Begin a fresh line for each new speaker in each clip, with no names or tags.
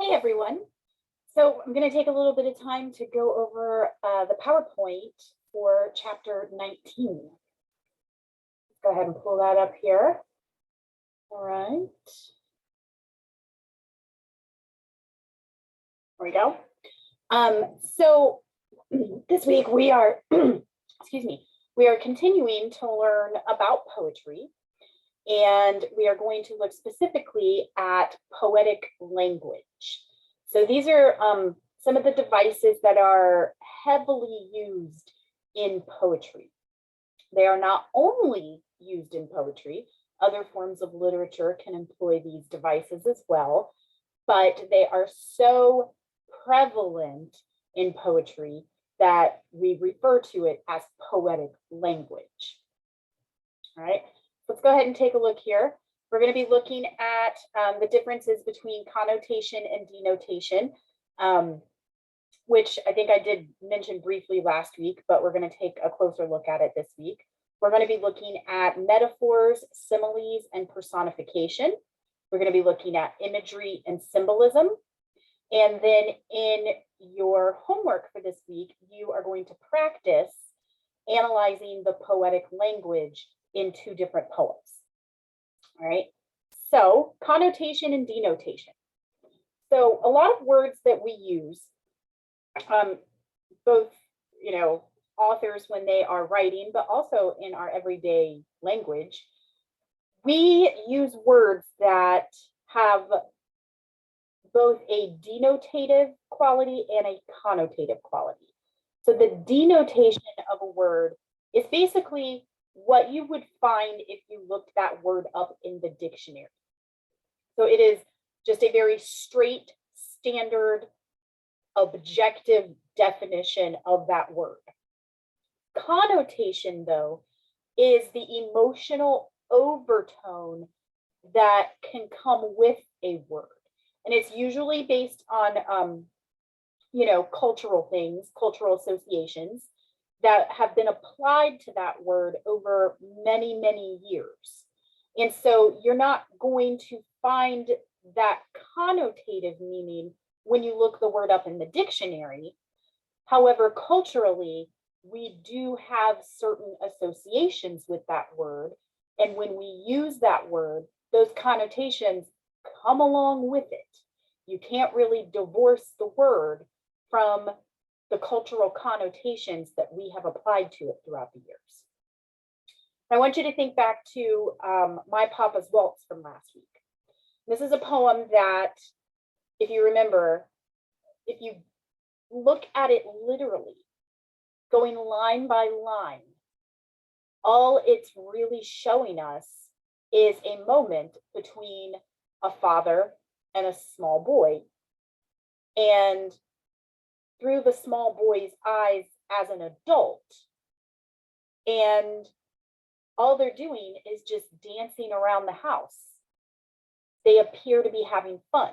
Hey everyone. So I'm going to take a little bit of time to go over the PowerPoint for Chapter 19. Let's go ahead and pull that up here. All right. There we go. So this week we are, excuse me, we are continuing to learn about poetry, and we are going to look specifically at poetic language. So these are some of the devices that are heavily used in poetry. They are not only used in poetry, other forms of literature can employ these devices as well, but they are so prevalent in poetry that we refer to it as poetic language. All right, let's go ahead and take a look here. We're going to be looking at the differences between connotation and denotation, which I think I did mention briefly last week, but we're going to take a closer look at it this week. We're going to be looking at metaphors, similes, and personification. We're going to be looking at imagery and symbolism. And then in your homework for this week, you are going to practice analyzing the poetic language in two different poems. All right, so connotation and denotation. So a lot of words that we use, both, authors when they are writing, but also in our everyday language, we use words that have both a denotative quality and a connotative quality. So the denotation of a word is basically what you would find if you looked that word up in the dictionary. So it is just a very straight, standard, objective definition of that word. Connotation, though, is the emotional overtone that can come with a word. And it's usually based on, cultural things, cultural associations that have been applied to that word over many, many years. And so you're not going to find that connotative meaning when you look the word up in the dictionary. However, culturally, we do have certain associations with that word. And when we use that word, those connotations come along with it. You can't really divorce the word from the cultural connotations that we have applied to it throughout the years. I want you to think back to My Papa's Waltz from last week. This is a poem that, if you remember, if you look at it literally, going line by line, all it's really showing us is a moment between a father and a small boy. And through the small boy's eyes as an adult. And all they're doing is just dancing around the house. They appear to be having fun.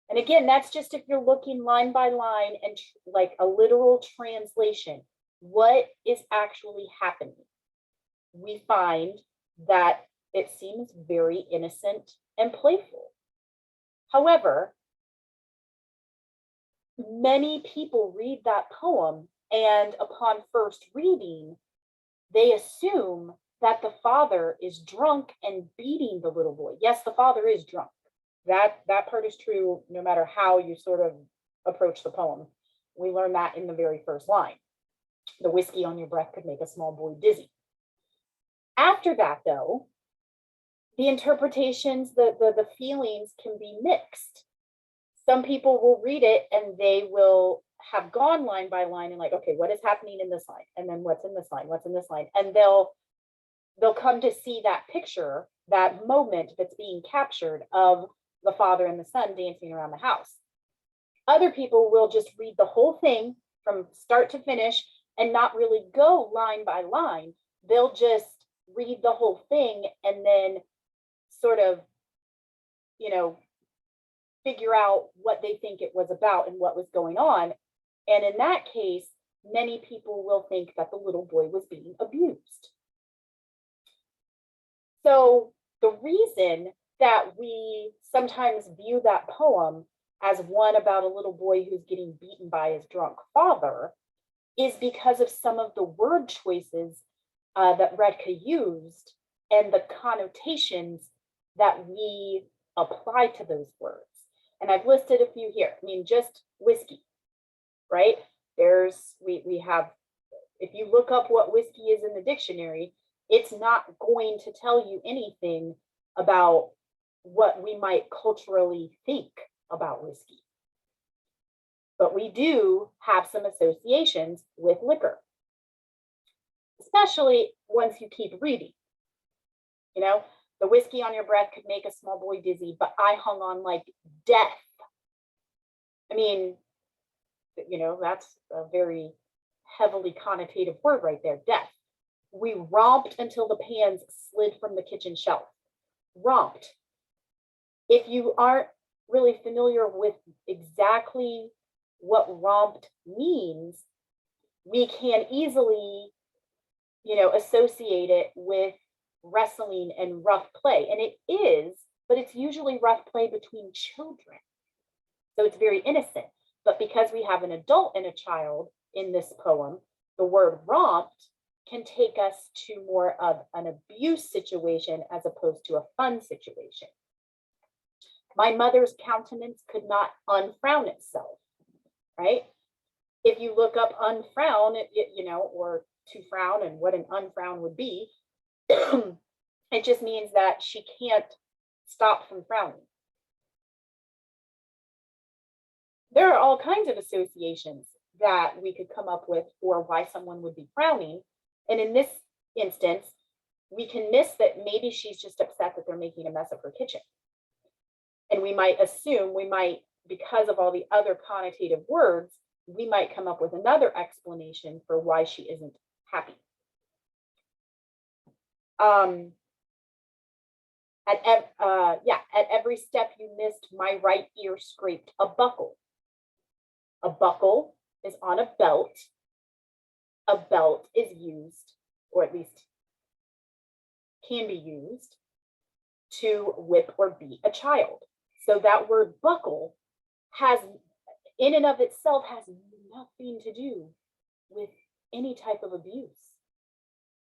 And again, that's just if you're looking line by line and like a literal translation, what is actually happening? We find that it seems very innocent and playful. However, many people read that poem, and upon first reading, they assume that the father is drunk and beating the little boy. Yes, the father is drunk. That part is true no matter how you sort of approach the poem. We learn that in the very first line. The whiskey on your breath could make a small boy dizzy. After that, though, the interpretations, the feelings can be mixed. Some people will read it and they will have gone line by line and like, okay, what is happening in this line? And then what's in this line? What's in this line? And they'll come to see that picture, that moment that's being captured of the father and the son dancing around the house. Other people will just read the whole thing from start to finish and not really go line by line. They'll just read the whole thing and then sort of, figure out what they think it was about and what was going on. And in that case, many people will think that the little boy was being abused. So the reason that we sometimes view that poem as one about a little boy who's getting beaten by his drunk father is because of some of the word choices that Redka used and the connotations that we apply to those words. And I've listed a few here. I mean, just whiskey, right? We have, if you look up what whiskey is in the dictionary, it's not going to tell you anything about what we might culturally think about whiskey. But we do have some associations with liquor, especially once you keep reading. You know, the whiskey on your breath could make a small boy dizzy, but I hung on like death. I mean, you know, that's a very heavily connotative word right there, death. We romped until the pans slid from the kitchen shelf. Romped. If you aren't really familiar with exactly what romped means, we can easily, you know, associate it with wrestling and rough play. And it is, but it's usually rough play between children. So it's very innocent. But because we have an adult and a child in this poem, the word romped can take us to more of an abuse situation as opposed to a fun situation. My mother's countenance could not unfrown itself, right? If you look up unfrown, you know, or to frown and what an unfrown would be, it just means that she can't stop from frowning. There are all kinds of associations that we could come up with for why someone would be frowning. And in this instance, we can miss that maybe she's just upset that they're making a mess of her kitchen. And we might assume, because of all the other connotative words, we might come up with another explanation for why she isn't happy. At every step you missed, my right ear scraped a buckle. A buckle is on a belt. A belt is used, or at least can be used, to whip or beat a child. So that word buckle has, in and of itself, has nothing to do with any type of abuse.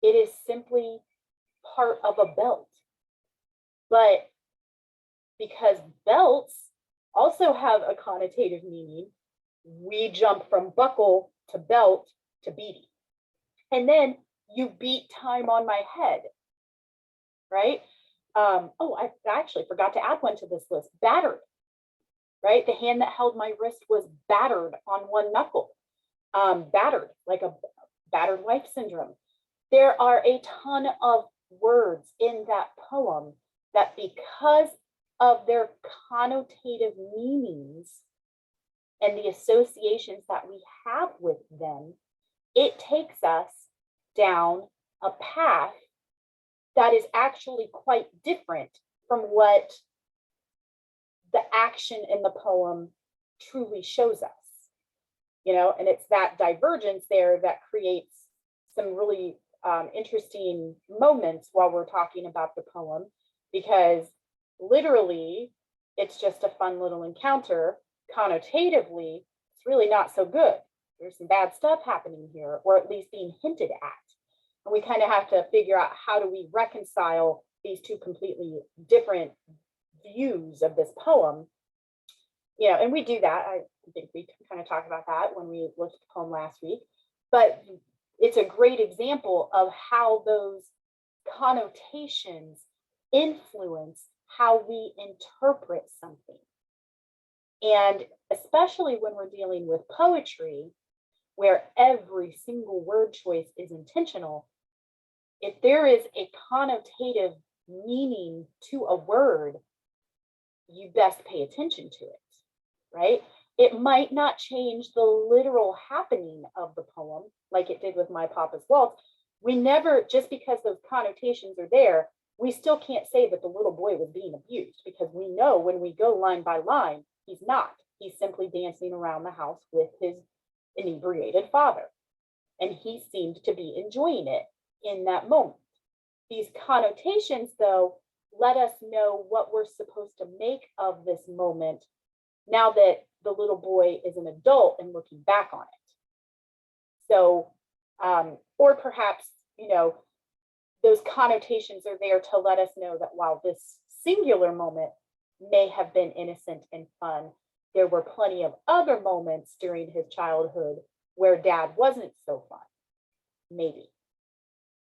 It is simply part of a belt. But because belts also have a connotative meaning, we jump from buckle to belt to beating. And then you beat time on my head, right? I actually forgot to add one to this list, battered, right? The hand that held my wrist was battered on one knuckle, battered, like a battered wife syndrome. There are a ton of words in that poem that, because of their connotative meanings and the associations that we have with them, it takes us down a path that is actually quite different from what the action in the poem truly shows us. You know, and it's that divergence there that creates some really interesting moments while we're talking about the poem, because literally it's just a fun little encounter. Connotatively, it's really not so good. There's some bad stuff happening here, or at least being hinted at. And we kind of have to figure out, how do we reconcile these two completely different views of this poem? You know, and we do that. I think we kind of talked about that when we looked at the poem last week. But it's a great example of how those connotations influence how we interpret something. And especially when we're dealing with poetry, where every single word choice is intentional, if there is a connotative meaning to a word, you best pay attention to it, right? It might not change the literal happening of the poem, like it did with My Papa's Waltz. We never, just because those connotations are there, we still can't say that the little boy was being abused, because we know when we go line by line, he's not. He's simply dancing around the house with his inebriated father. And he seemed to be enjoying it in that moment. These connotations, though, let us know what we're supposed to make of this moment now that the little boy is an adult and looking back on it. So, or perhaps, those connotations are there to let us know that while this singular moment may have been innocent and fun, there were plenty of other moments during his childhood where dad wasn't so fun, maybe.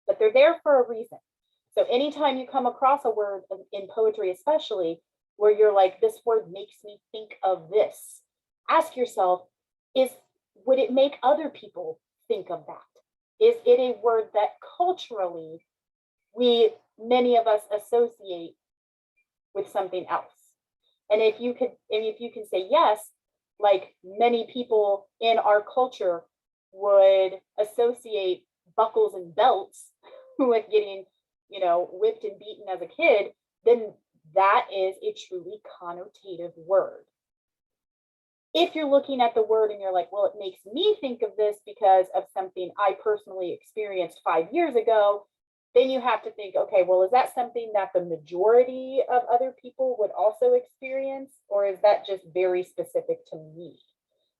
But they're there for a reason. So anytime you come across a word in poetry, especially where you're like, this word makes me think of this, ask yourself, would it make other people think of that? Is it a word that culturally many of us associate with something else? And if you can say yes, like many people in our culture would associate buckles and belts with getting, whipped and beaten as a kid, then that is a truly connotative word. If you're looking at the word and you're like, well, it makes me think of this because of something I personally experienced 5 years ago, then you have to think, okay, well, is that something that the majority of other people would also experience, or is that just very specific to me?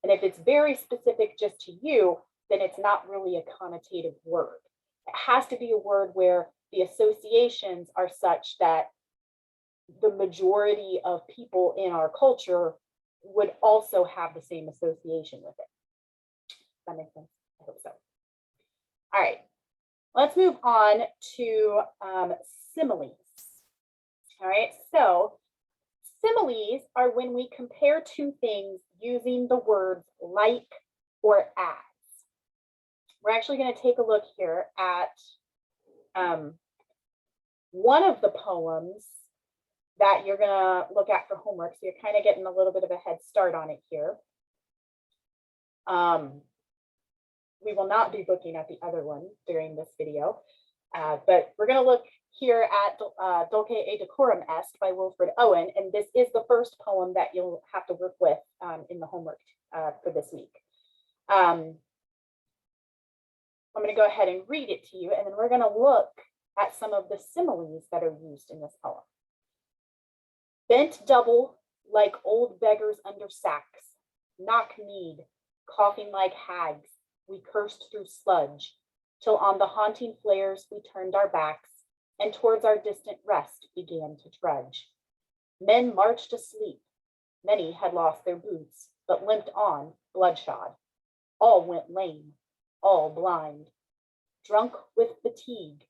And if it's very specific just to you, then it's not really a connotative word. It has to be a word where the associations are such that the majority of people in our culture would also have the same association with it. That makes sense? I hope so. All right, let's move on to similes. All right, so similes are when we compare two things using the words like or as. We're actually going to take a look here at one of the poems that you're going to look at for homework. So you're kind of getting a little bit of a head start on it here. We will not be looking at the other one during this video, but we're going to look here at Dulce e Decorum Est by Wilfred Owen, and this is the first poem that you'll have to work with in the homework for this week. I'm going to go ahead and read it to you, and then we're going to look at some of the similes that are used in this poem. Bent double like old beggars under sacks, knock-kneed, coughing like hags, we cursed through sludge, till on the haunting flares we turned our backs, and towards our distant rest began to trudge. Men marched asleep, many had lost their boots, but limped on, bloodshot. All went lame, all blind, drunk with fatigue,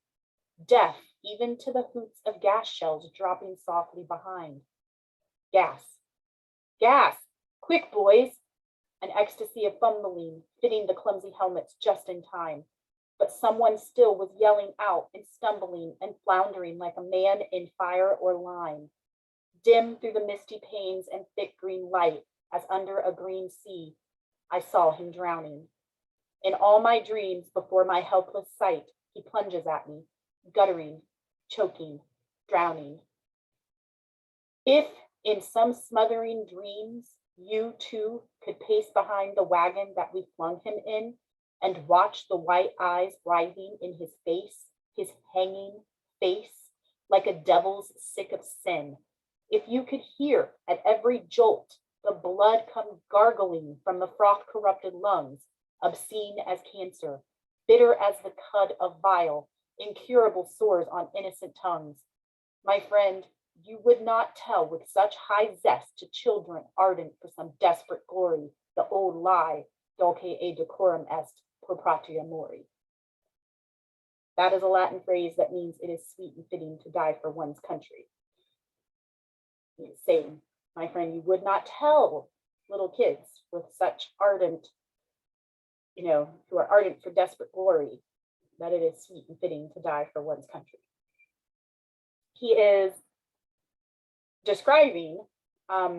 deaf even to the hoots of gas shells dropping softly behind. Gas, gas, quick boys! An ecstasy of fumbling, fitting the clumsy helmets just in time. But someone still was yelling out and stumbling and floundering like a man in fire or lime. Dim through the misty panes and thick green light, as under a green sea, I saw him drowning. In all my dreams, before my helpless sight, he plunges at me, guttering, choking, drowning. If in some smothering dreams, you too could pace behind the wagon that we flung him in and watch the white eyes writhing in his face, his hanging face, like a devil's sick of sin. If you could hear at every jolt the blood come gargling from the froth-corrupted lungs, obscene as cancer, bitter as the cud of bile, incurable sores on innocent tongues, my friend, you would not tell with such high zest to children ardent for some desperate glory the old lie, dulce e decorum est pro patria mori. That is a Latin phrase that means it is sweet and fitting to die for one's country. He's saying, my friend, you would not tell little kids with such ardent, who are ardent for desperate glory, that it is sweet and fitting to die for one's country. He is describing a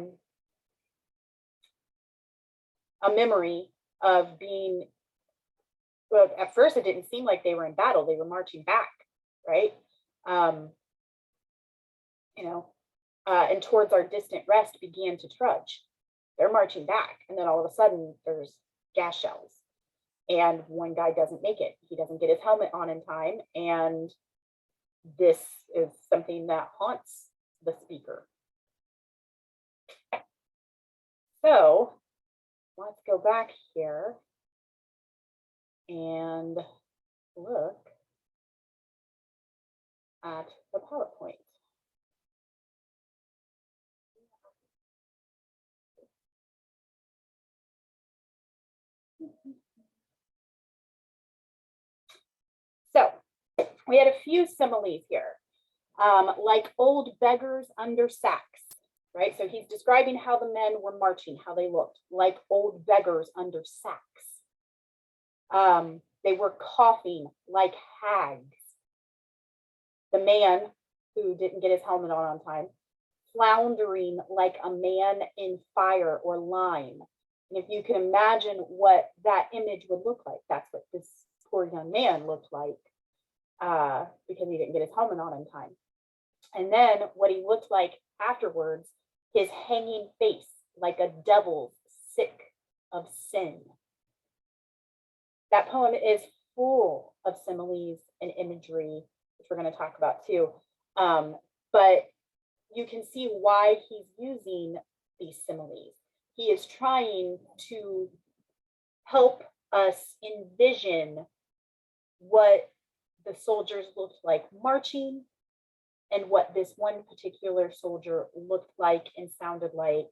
memory of being, well, at first it didn't seem like they were in battle, they were marching back, right? And towards our distant rest began to trudge. They're marching back, and then all of a sudden there's gas shells, and one guy doesn't make it. He doesn't get his helmet on in time, and this is something that haunts the speaker. So let's go back here and look at the PowerPoint. So we had a few similes here, like old beggars under sacks, right? So he's describing how the men were marching, how they looked like old beggars under sacks. They were coughing like hags. The man who didn't get his helmet on time, floundering like a man in fire or lime. And if you can imagine what that image would look like, that's what this poor young man looked like, because he didn't get his helmet on in time. And then what he looked like afterwards, his hanging face like a devil sick of sin. That poem is full of similes and imagery, which we're going to talk about too. But you can see why he's using these similes. He is trying to help us envision what the soldiers looked like marching and what this one particular soldier looked like and sounded like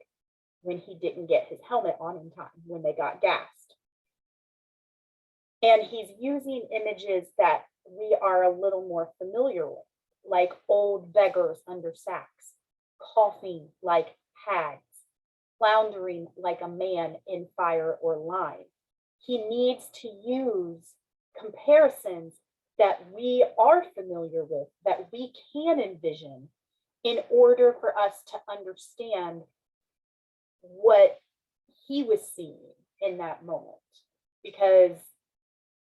when he didn't get his helmet on in time, when they got gassed. And he's using images that we are a little more familiar with, like old beggars under sacks, coughing like hags, floundering like a man in fire or lime. He needs to use comparisons that we are familiar with, that we can envision, in order for us to understand what he was seeing in that moment. Because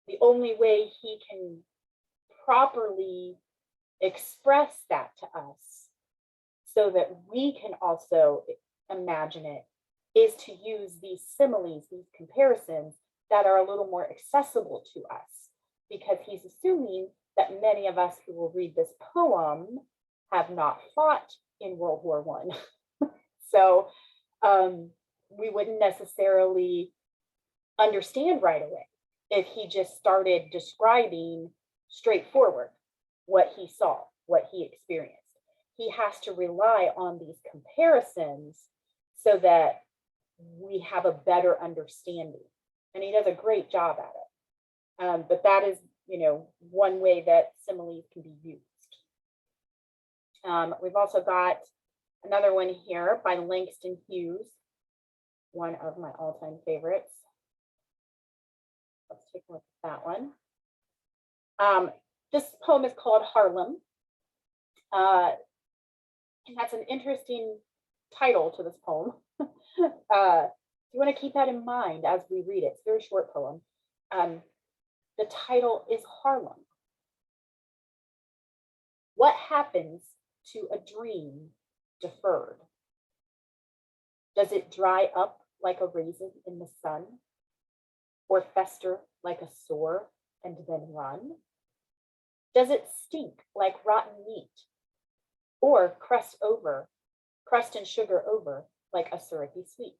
the only way he can properly express that to us so that we can also imagine it is to use these similes, these comparisons that are a little more accessible to us, because he's assuming that many of us who will read this poem have not fought in World War I. So we wouldn't necessarily understand right away if he just started describing straightforward what he saw, what he experienced. He has to rely on these comparisons so that we have a better understanding. And he does a great job at it. But that is, one way that similes can be used. We've also got another one here by Langston Hughes, one of my all-time favorites. Let's take a look at that one. This poem is called Harlem. And that's an interesting title to this poem. You want to keep that in mind as we read it. It's a very short poem. The title is Harlem. What happens to a dream deferred? Does it dry up like a raisin in the sun, or fester like a sore and then run? Does it stink like rotten meat, or crust and sugar over like a syrupy sweet?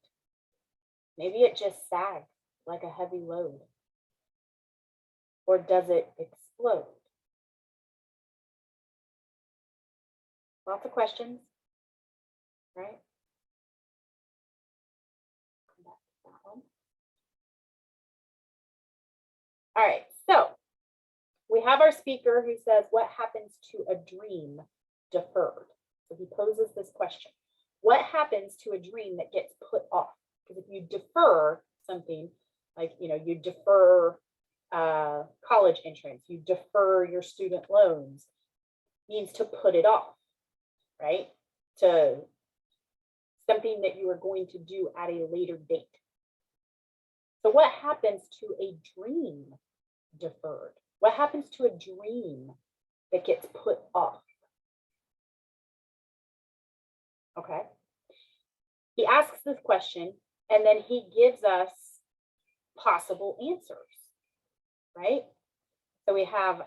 Maybe it just sags like a heavy load. Or does it explode? Lots of questions, right? Come back to that one. All right, so we have our speaker who says, what happens to a dream deferred? So he poses this question. What happens to a dream that gets put off? Because if you defer something, like, you defer college entrance, you defer your student loans, means to put it off, right? To something that you are going to do at a later date. So what happens to a dream deferred? What happens to a dream that gets put off? Okay. He asks this question, and then he gives us possible answers, right? So we have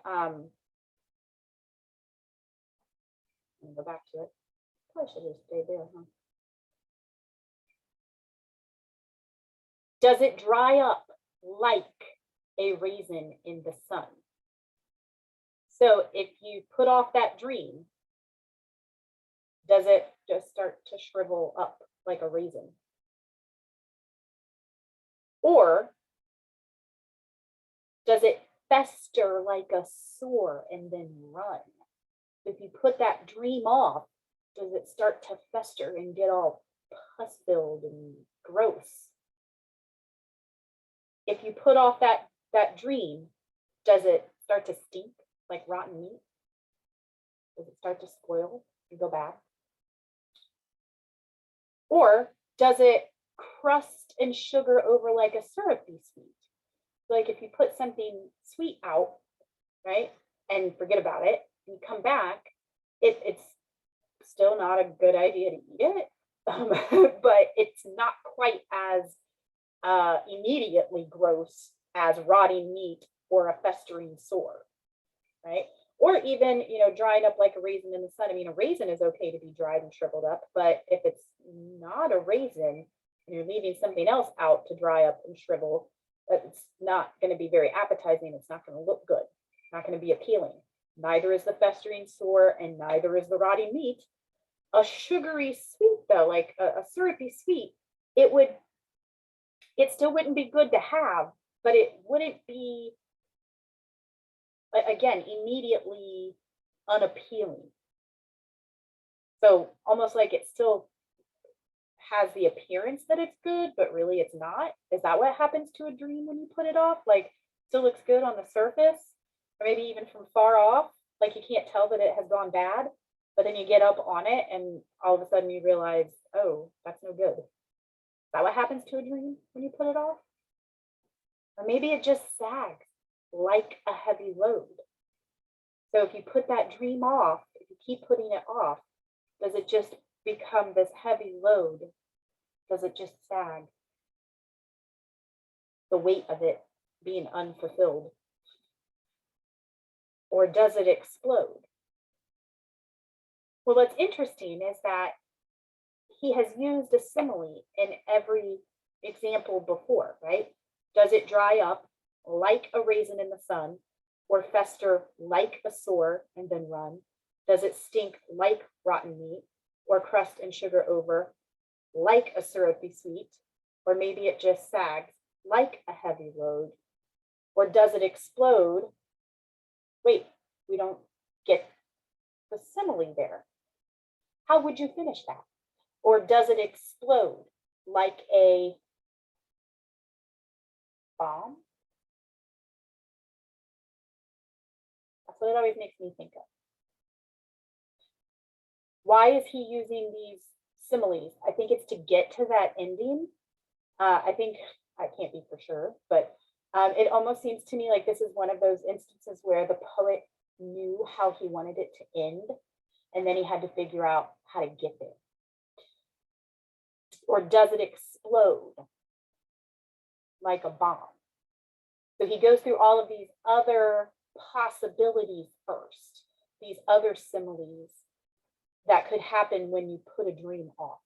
I'm gonna go back to it. Probably should have stayed there, huh? Does it dry up like a raisin in the sun? So if you put off that dream, does it just start to shrivel up like a raisin? Or does it fester like a sore and then run? If you put that dream off, does it start to fester and get all pus filled and gross? If you put off that dream, does it start to stink like rotten meat? Does it start to spoil and go bad? Or does it crust and sugar over like a syrupy sweet? Like if you put something sweet out, right, and forget about it, and you come back, it's still not a good idea to eat it, but it's not quite as immediately gross as rotting meat or a festering sore, right? Or even, drying up like a raisin in the sun. I mean, a raisin is okay to be dried and shriveled up, but if it's not a raisin and you're leaving something else out to dry up and shrivel, it's not going to be very appetizing. It's not going to look good. It's not going to be appealing. Neither is the festering sore and neither is the rotting meat. A sugary sweet, though, like a syrupy sweet, it still wouldn't be good to have, but it wouldn't be, again, immediately unappealing. So almost like it still has the appearance that it's good, but really it's not. Is that what happens to a dream when you put it off? Like, still looks good on the surface, or maybe even from far off, like you can't tell that it has gone bad, but then you get up on it and all of a sudden you realize, oh, that's no good. Is that what happens to a dream when you put it off? Or maybe it just sags like a heavy load. So if you put that dream off, if you keep putting it off, does it just become this heavy load? Does it just sag? The weight of it being unfulfilled? Or does it explode? Well, what's interesting is that he has used a simile in every example before, right? Does it dry up like a raisin in the sun, or fester like a sore and then run? Does it stink like rotten meat, or crust and sugar over like a syrupy sweet? Or maybe it just sags like a heavy load? Or does it explode? Wait, we don't get the simile there. How would you finish that? Or does it explode like a bomb? That's what it always makes me think of. Why is he using these similes? I think it's to get to that ending. I think, I can't be for sure, but it almost seems to me like this is one of those instances where the poet knew how he wanted it to end, and then he had to figure out how to get there. Or does it explode like a bomb? So he goes through all of these other possibilities first, these other similes that could happen when you put a dream off.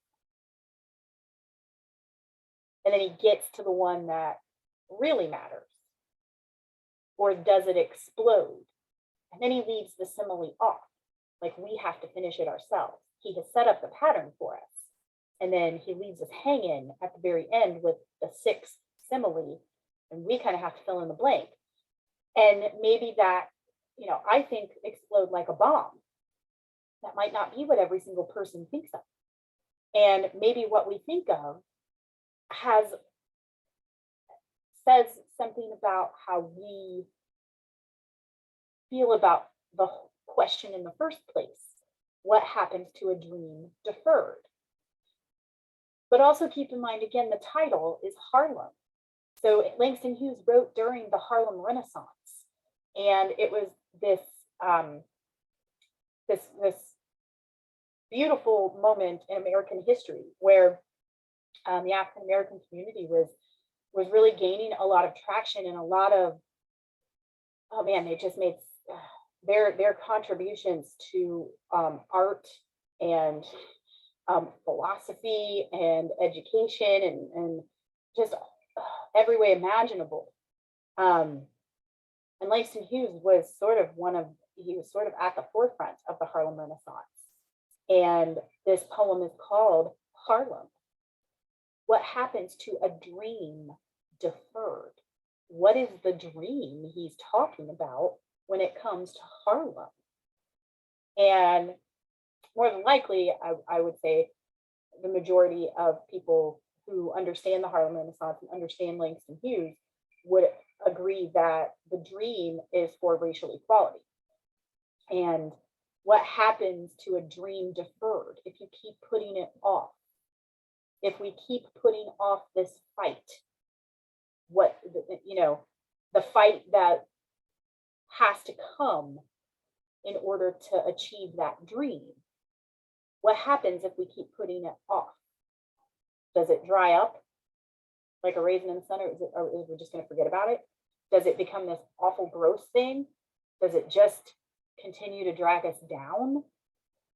And then he gets to the one that really matters. Or does it explode? And then he leaves the simile off, like we have to finish it ourselves. He has set up the pattern for us. And then he leaves us hanging at the very end with the sixth simile, and we kind of have to fill in the blank. And maybe that, I think explode like a bomb. That might not be what every single person thinks of. And maybe what we think of says something about how we feel about the question in the first place. What happens to a dream deferred? But also keep in mind, again, the title is Harlem. So Langston Hughes wrote during the Harlem Renaissance. And it was this beautiful moment in American history where the African American community was really gaining a lot of traction, and a lot of, oh man, they just made their contributions to art and philosophy and education and just every way imaginable. And Langston Hughes was sort of he was sort of at the forefront of the Harlem Renaissance. And this poem is called Harlem. What happens to a dream deferred? What is the dream he's talking about when it comes to Harlem? And more than likely, I would say the majority of people who understand the Harlem Renaissance and understand Langston Hughes would agree that the dream is for racial equality. And what happens to a dream deferred if you keep putting it off? If we keep putting off this fight, the fight that has to come in order to achieve that dream, what happens if we keep putting it off? Does it dry up like a raisin in the sun, or is we just going to forget about it? Does it become this awful gross thing? Does it just continue to drag us down?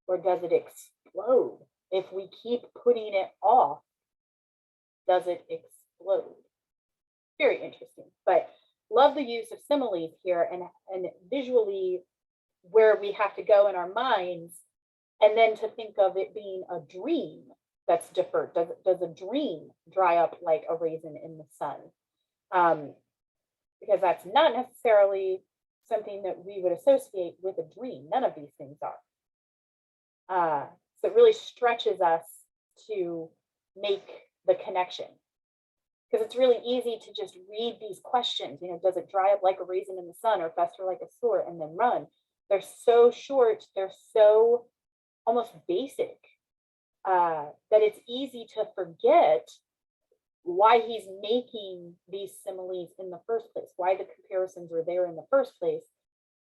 Or does it explode? If we keep putting it off, does it explode? Very interesting, but love the use of similes here and visually where we have to go in our minds, and then to think of it being a dream that's deferred. Does a dream dry up like a raisin in the sun? Because that's not necessarily something that we would associate with a dream. None of these things are. So it really stretches us to make the connection. Because it's really easy to just read these questions. Does it dry up like a raisin in the sun or fester like a sore and then run? They're so short, they're so almost basic that it's easy to forget why he's making these similes in the first place, why the comparisons are there in the first place.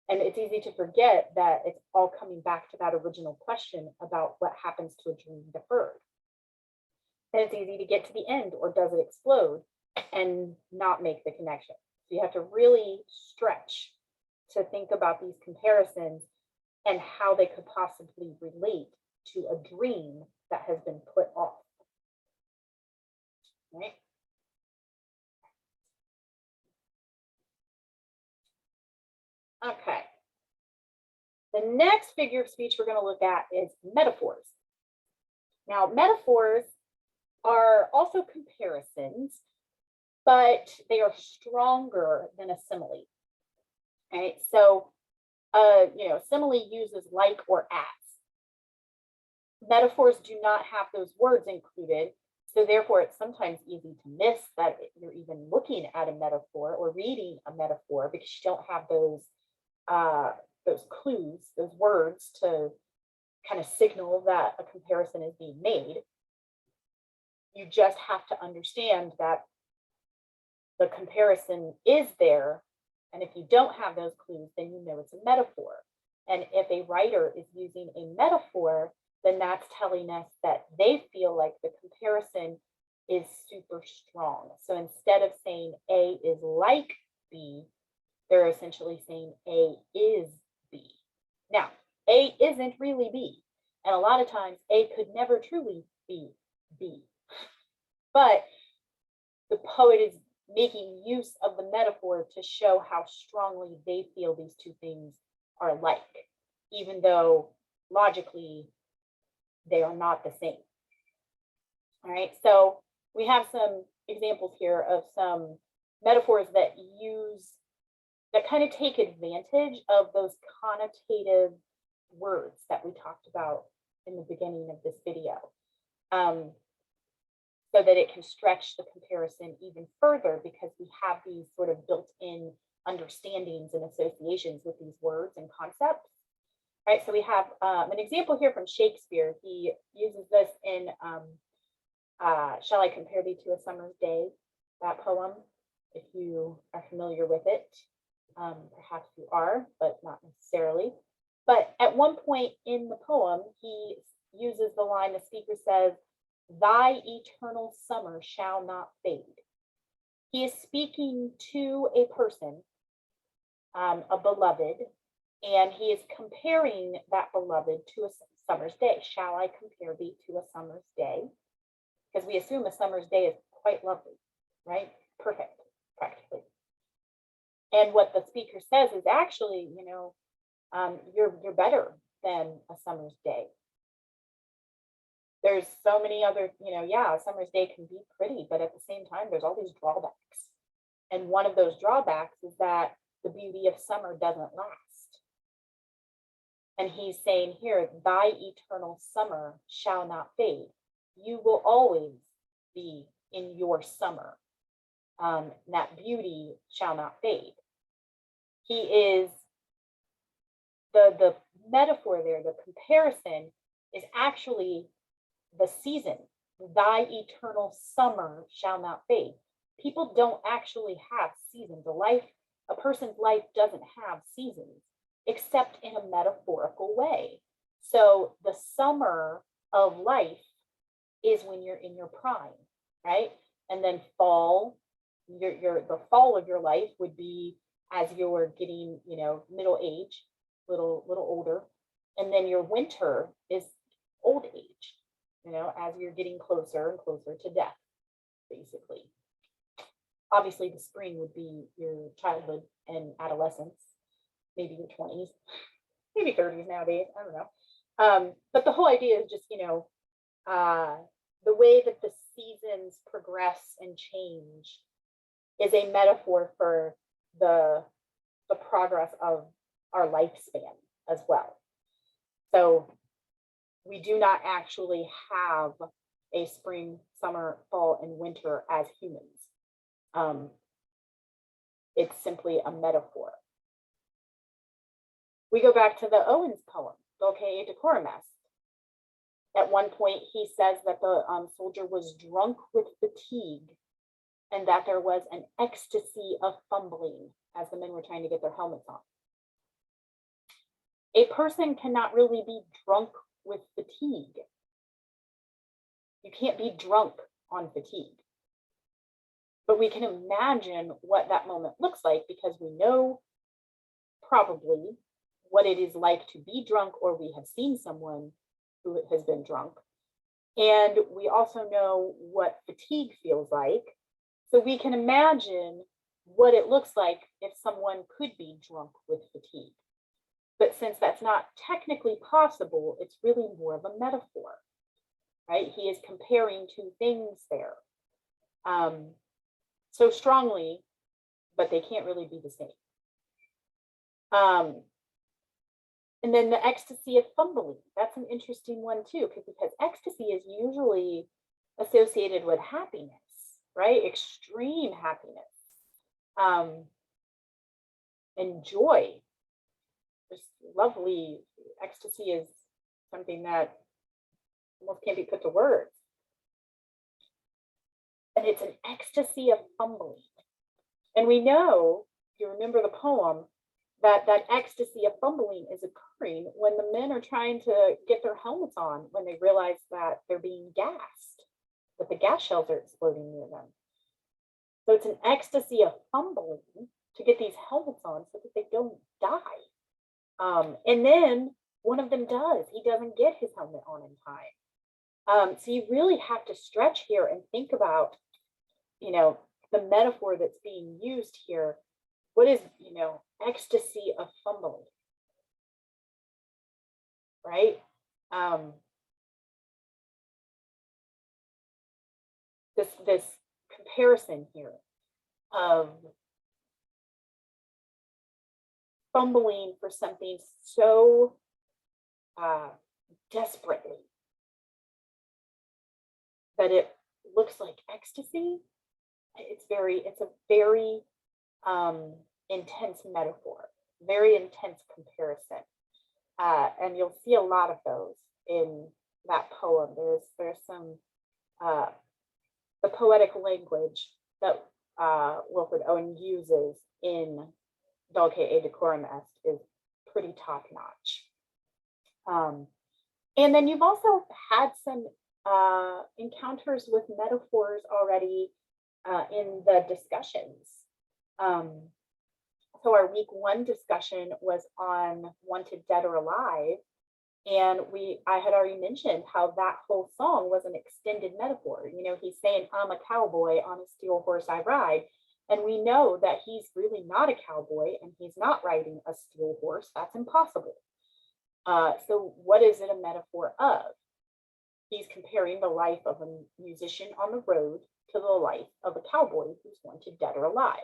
And it's easy to forget that it's all coming back to that original question about what happens to a dream deferred. And it's easy to get to the end, or does it explode, and not make the connection. So you have to really stretch to think about these comparisons and how they could possibly relate to a dream that has been put off. Right? Okay. The next figure of speech we're going to look at is metaphors. Now, metaphors are also comparisons, but they are stronger than a simile. Right? So, simile uses like or as. Metaphors do not have those words included, so therefore it's sometimes easy to miss that you're even looking at a metaphor or reading a metaphor because you don't have those clues, those words to kind of signal that a comparison is being made. You just have to understand that the comparison is there. And if you don't have those clues, then you know it's a metaphor. And if a writer is using a metaphor, then that's telling us that they feel like the comparison is super strong. So instead of saying A is like B, they're essentially saying A is B. Now, A isn't really B. And a lot of times A could never truly be B. But the poet is making use of the metaphor to show how strongly they feel these two things are alike, even though logically they are not the same. All right, so we have some examples here of some metaphors that kind of take advantage of those connotative words that we talked about in the beginning of this video. So that it can stretch the comparison even further because we have these sort of built-in understandings and associations with these words and concepts. Right, so we have an example here from Shakespeare. He uses this in Shall I Compare Thee to a Summer's Day, that poem, if you are familiar with it. Perhaps you are, but not necessarily. But at one point in the poem, he uses the line, the speaker says, "Thy eternal summer shall not fade." He is speaking to a person, a beloved, And he is comparing that beloved to a summer's day. Shall I compare thee to a summer's day? Because we assume a summer's day is quite lovely, right? Perfect, practically. And what the speaker says is actually, you're better than a summer's day. There's so many other, a summer's day can be pretty, but at the same time, there's all these drawbacks. And one of those drawbacks is that the beauty of summer doesn't last. And he's saying here, thy eternal summer shall not fade. You will always be in your summer. That beauty shall not fade. He is, the metaphor there, the comparison is actually the season. Thy eternal summer shall not fade. People don't actually have seasons. A person's life doesn't have seasons, except in a metaphorical way. So the summer of life is when you're in your prime, right? And then fall, the fall of your life would be as you're getting, middle age, little older. And then your winter is old age, as you're getting closer and closer to death, basically. Obviously, the spring would be your childhood and adolescence, maybe your 20s, maybe 30s nowadays. I don't know. But the whole idea is just, the way that the seasons progress and change is a metaphor for the progress of our lifespan as well. So we do not actually have a spring, summer, fall, and winter as humans. It's simply a metaphor. We go back to the Owens poem, Dulce et Decorum Est. At one point, he says that the soldier was drunk with fatigue and that there was an ecstasy of fumbling as the men were trying to get their helmets on. A person cannot really be drunk with fatigue. You can't be drunk on fatigue. But we can imagine what that moment looks like because we know probably what it is like to be drunk, or we have seen someone who has been drunk. And we also know what fatigue feels like. So we can imagine what it looks like if someone could be drunk with fatigue. But since that's not technically possible, it's really more of a metaphor, right? He is comparing two things there. So strongly, but they can't really be the same. And then the ecstasy of fumbling, that's an interesting one too, because ecstasy is usually associated with happiness, right? Extreme happiness, and joy. Just lovely. Ecstasy is something that almost can't be put to words. And it's an ecstasy of fumbling. And we know, if you remember the poem, that ecstasy of fumbling is occurring when the men are trying to get their helmets on, when they realize that they're being gassed, that the gas shells are exploding near them. So it's an ecstasy of fumbling to get these helmets on so that they don't die. And then one of them does. He doesn't get his helmet on in time. So you really have to stretch here and think about, the metaphor that's being used here. What is, ecstasy of fumbling, right? This comparison here of fumbling for something so desperately that it looks like ecstasy. It's a very intense metaphor, very intense comparison. And you'll see a lot of those in that poem. There's some, the poetic language that Wilfred Owen uses in Dulce et Decorum Est is pretty top notch. And then you've also had some encounters with metaphors already in the discussions. So our week 1 discussion was on wanted dead or alive. And I had already mentioned how that whole song was an extended metaphor. You know, he's saying, I'm a cowboy on a steel horse I ride. And we know that he's really not a cowboy and he's not riding a steel horse. That's impossible. So what is it a metaphor of? He's comparing the life of a musician on the road to the life of a cowboy who's wanted dead or alive,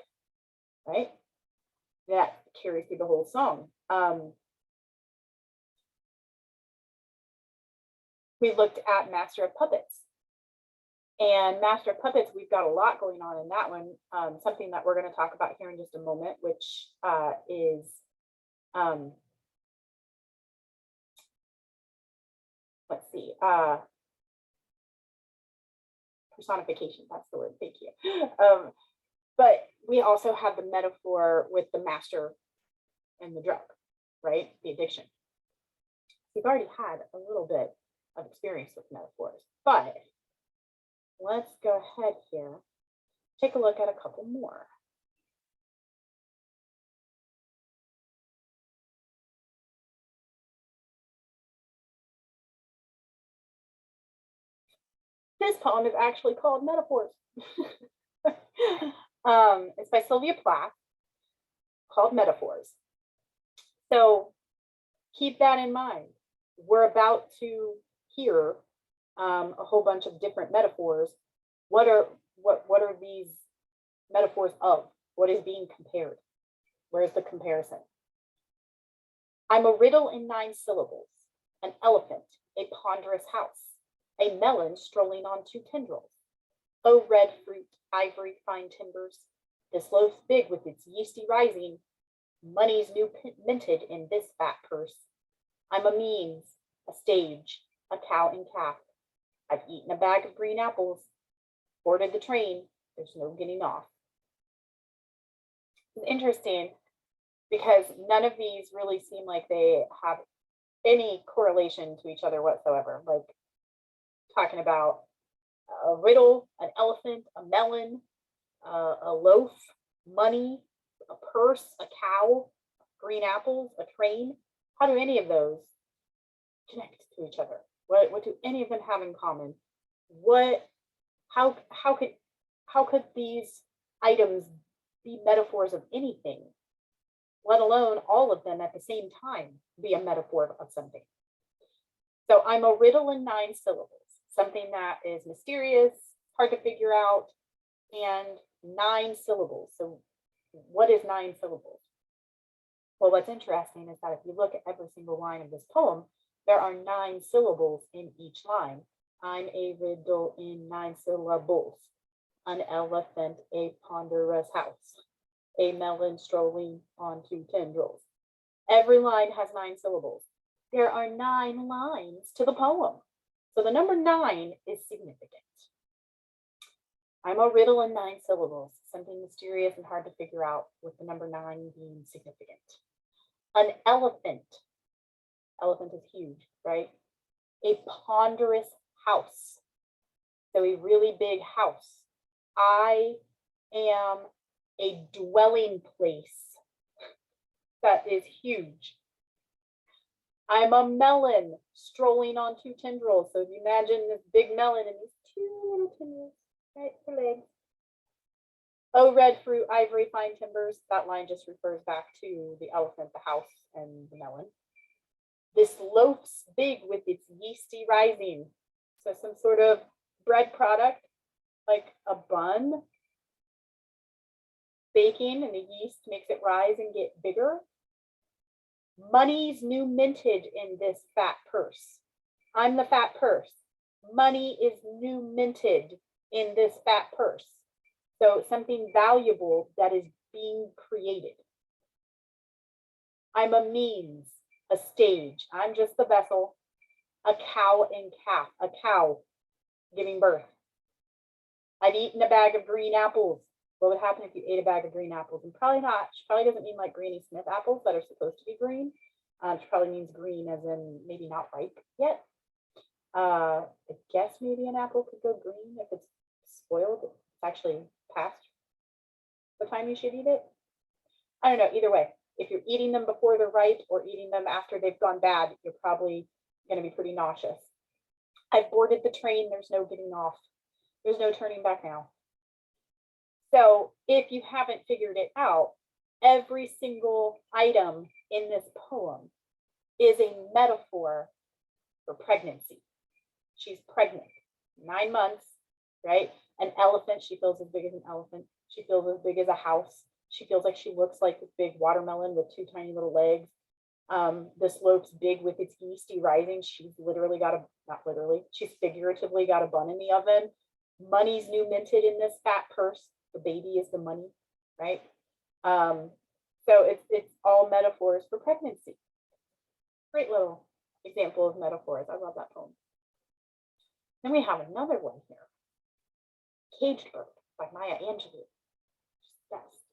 right? That carries through the whole song. We looked at Master of Puppets. And Master of Puppets, we've got a lot going on in that one. Something that we're going to talk about here in just a moment, which is, let's see, personification, that's the word, thank you. But we also have the metaphor with the master and the drug, right? The addiction. We've already had a little bit of experience with metaphors, but let's go ahead here, take a look at a couple more. This poem is actually called Metaphors. It's by Sylvia Plath, called Metaphors. So keep that in mind. We're about to hear a whole bunch of different metaphors. What are these metaphors of? What is being compared? Where's the comparison? I'm a riddle in 9 syllables, an elephant, a ponderous house, a melon strolling on 2 tendrils. Oh, red fruit, ivory, fine timbers, this loaf's big with its yeasty rising, money's new minted in this fat purse. I'm a means, a stage, a cow and calf. I've eaten a bag of green apples, boarded the train, there's no getting off. It's interesting because none of these really seem like they have any correlation to each other whatsoever. Like talking about a riddle, an elephant, a melon, a loaf, money, a purse, a cow, green apples, a train. How do any of those connect to each other? What do any of them have in common? How could these items be metaphors of anything, let alone all of them at the same time be a metaphor of something? So I'm a riddle in 9 syllables, something that is mysterious, hard to figure out, and 9 syllables. So what is 9 syllables? Well, what's interesting is that if you look at every single line of this poem, there are 9 syllables in each line. I'm a riddle in 9 syllables, an elephant, a ponderous house, a melon strolling on 2 tendrils. Every line has 9 syllables. There are 9 lines to the poem. So the number 9 is significant. I'm a riddle in 9 syllables, something mysterious and hard to figure out, with the number 9 being significant. An elephant. Elephant is huge, right? A ponderous house. So a really big house. I am a dwelling place that is huge. I'm a melon strolling on 2 tendrils. So if you imagine this big melon and these 2 little tendrils, right, for legs. Oh, red fruit, ivory, fine timbers. That line just refers back to the elephant, the house, and the melon. This loaf's big with its yeasty rising. So some sort of bread product, like a bun, baking, and the yeast makes it rise and get bigger. Money's new minted in this fat purse. I'm the fat purse. Money is new minted in this fat purse. So something valuable that is being created. I'm a means, a stage. I'm just the vessel. A cow and calf, a cow giving birth. I've eaten a bag of green apples. What would happen if you ate a bag of green apples? And probably not. She probably doesn't mean like Granny Smith apples that are supposed to be green. She probably means green as in maybe not ripe yet. I guess maybe an apple could go green if it's spoiled. It's actually past the time you should eat it. I don't know, either way, if you're eating them before they're ripe or eating them after they've gone bad, you're probably going to be pretty nauseous. I've boarded the train. There's no getting off. There's no turning back now. So if you haven't figured it out, every single item in this poem is a metaphor for pregnancy. She's pregnant, 9 months, right? An elephant, she feels as big as an elephant. She feels as big as a house. She feels like she looks like a big watermelon with 2 tiny little legs. The slope's big with its yeasty rising. She's literally got not literally, she's figuratively got a bun in the oven. Money's new minted in this fat purse. The baby is the money, right? So it's all metaphors for pregnancy. Great little example of metaphors. I love that poem. Then we have another one here. Caged Bird by Maya Angelou. Best.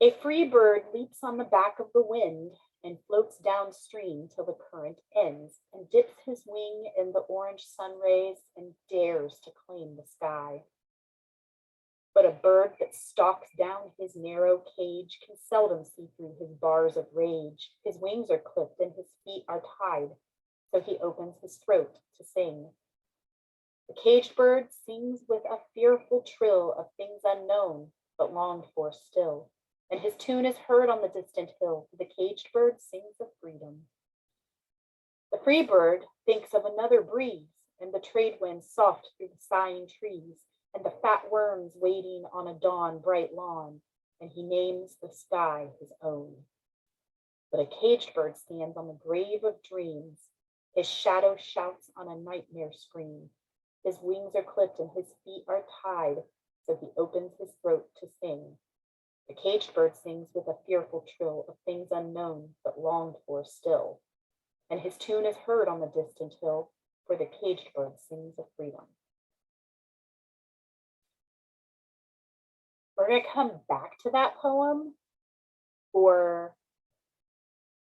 A free bird leaps on the back of the wind and floats downstream till the current ends, and dips his wing in the orange sun rays and dares to claim the sky. But a bird that stalks down his narrow cage can seldom see through his bars of rage. His wings are clipped and his feet are tied, so he opens his throat to sing. The caged bird sings with a fearful trill of things unknown, but longed for still, and his tune is heard on the distant hill. The caged bird sings of freedom. The free bird thinks of another breeze, and the trade wind soft through the sighing trees, and the fat worms waiting on a dawn bright lawn, and he names the sky his own. But a caged bird stands on the grave of dreams. His shadow shouts on a nightmare scream. His wings are clipped and his feet are tied, so he opens his throat to sing. The caged bird sings with a fearful trill of things unknown, but longed for still, and his tune is heard on the distant hill, for the caged bird sings of freedom. We're going to come back to that poem for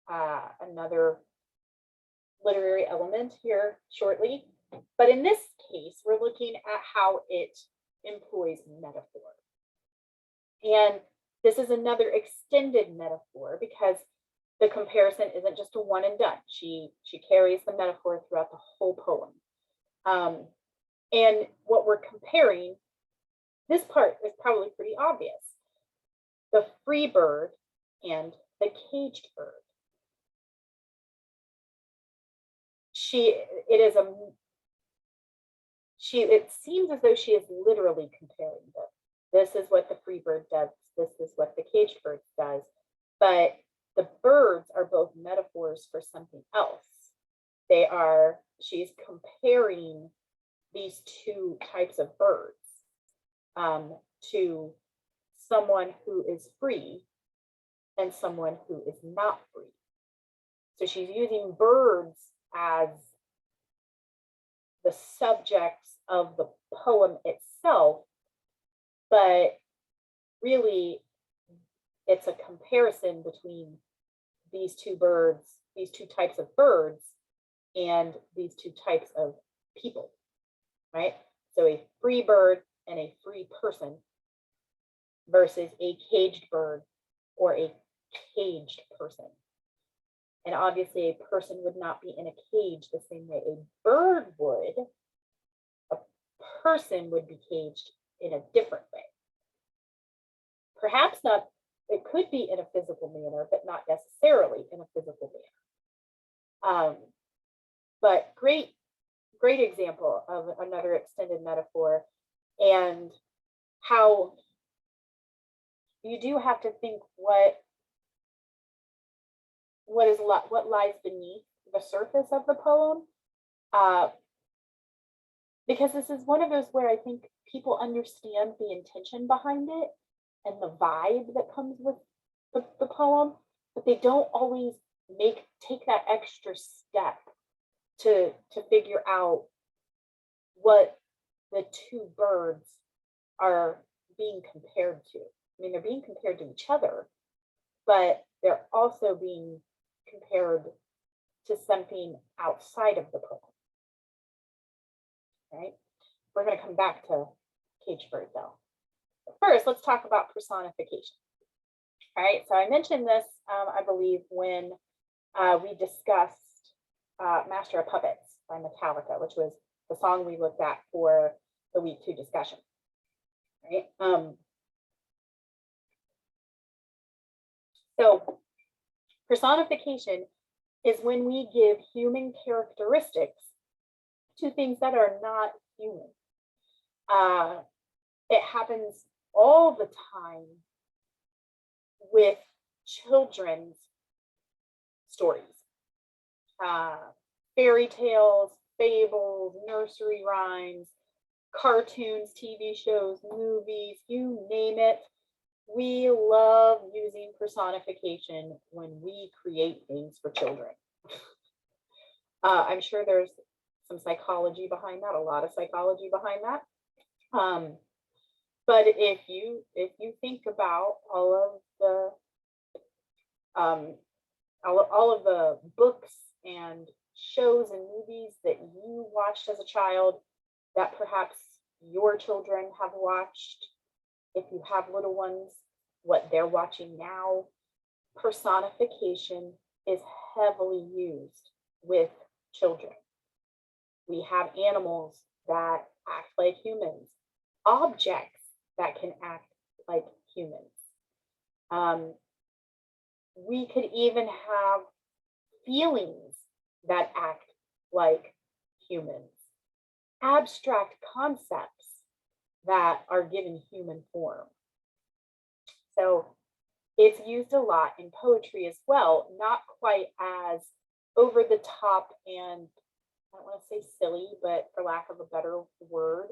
another literary element here shortly. But in this case, we're looking at how it employs metaphor. And this is another extended metaphor because the comparison isn't just a one and done. She carries the metaphor throughout the whole poem. And what we're comparing, this part is probably pretty obvious. The free bird and the caged bird. It seems as though she is literally comparing them. This is what the free bird does. This is what the caged bird does. But the birds are both metaphors for something else. She's comparing these two types of birds to someone who is free and someone who is not free. So she's using birds as the subjects of the poem itself, but really it's a comparison between these two birds, these two types of birds, and these two types of people, right? So a free bird and a free person versus a caged bird or a caged person. And obviously a person would not be in a cage the same way a bird would. A person would be caged in a different way. Perhaps not, it could be in a physical manner, but not necessarily in a physical manner. But great example of another extended metaphor, and how you do have to think what lies beneath the surface of the poem, because this is one of those where I think people understand the intention behind it and the vibe that comes with the poem, but they don't always take that extra step to figure out what the two birds are being compared to. I mean, they're being compared to each other, but they're also being compared to something outside of the poem, right? We're going to come back to caged bird though. But first, let's talk about personification. All right, so I mentioned this, I believe, when we discussed Master of Puppets by Metallica, which was the song we looked at for the week 2 discussion. Right? So personification is when we give human characteristics to things that are not human. It happens all the time with children's stories, fairy tales, fables, nursery rhymes, cartoons, TV shows, movies, you name it. We love using personification when we create things for children. I'm sure there's some psychology behind that, a lot of psychology behind that. But if you think about all of the books and shows and movies that you watched as a child, that perhaps your children have watched, if you have little ones, what they're watching now, personification is heavily used with children. We have animals that act like humans, objects that can act like humans. We could even have feelings that act like humans, abstract concepts that are given human form. So it's used a lot in poetry as well, not quite as over the top and I don't want to say silly, but for lack of a better word,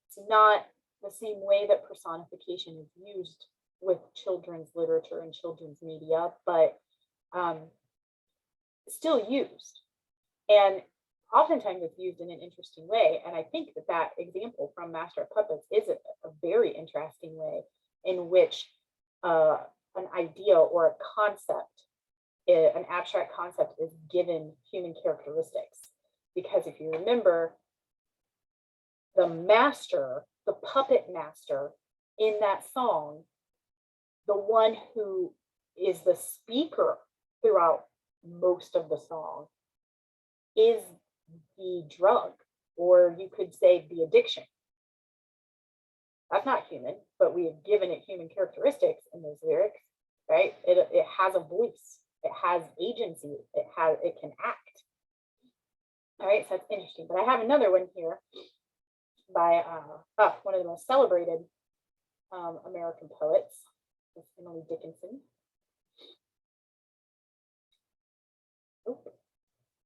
it's not the same way that personification is used with children's literature and children's media, but still used. And oftentimes it's used in an interesting way. And I think that example from Master of Puppets is a very interesting way in which an idea or a concept, an abstract concept, is given human characteristics. Because if you remember, the master, the puppet master in that song, the one who is the speaker throughout most of the song, is the drug, or you could say the addiction. That's not human, but we have given it human characteristics in those lyrics, right? It has a voice, it has agency, it can act. All right, so that's interesting. But I have another one here by one of the most celebrated American poets, Emily Dickinson. Oh,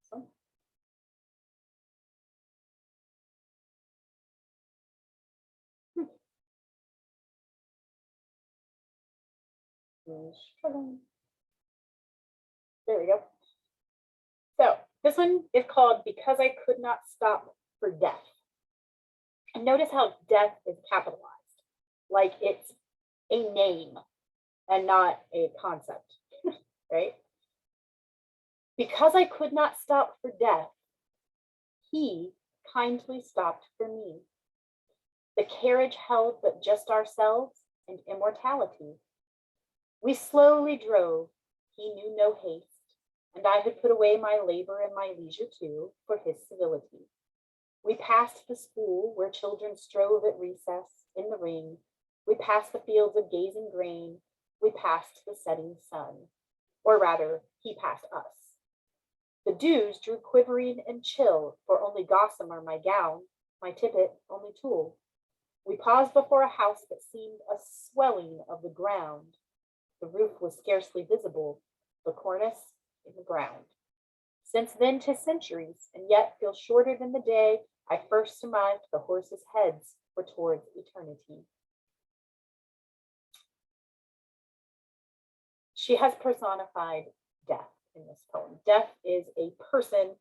so. There we go. So this one is called Because I Could Not Stop for Death. And notice how death is capitalized, like it's a name and not a concept, right? Because I could not stop for death, he kindly stopped for me. The carriage held but just ourselves and immortality. We slowly drove, he knew no haste, and I had put away my labor and my leisure too for his civility. We passed the school where children strove at recess in the ring. We passed the fields of gazing grain. We passed the setting sun, or rather, he passed us. The dews drew quivering and chill, for only gossamer my gown, my tippet only tulle. We paused before a house that seemed a swelling of the ground. The roof was scarcely visible, the cornice in the ground. Since then 'tis centuries, and yet feels shorter than the day I first surmised the horses' heads were towards eternity. She has personified death in this poem. Death is a person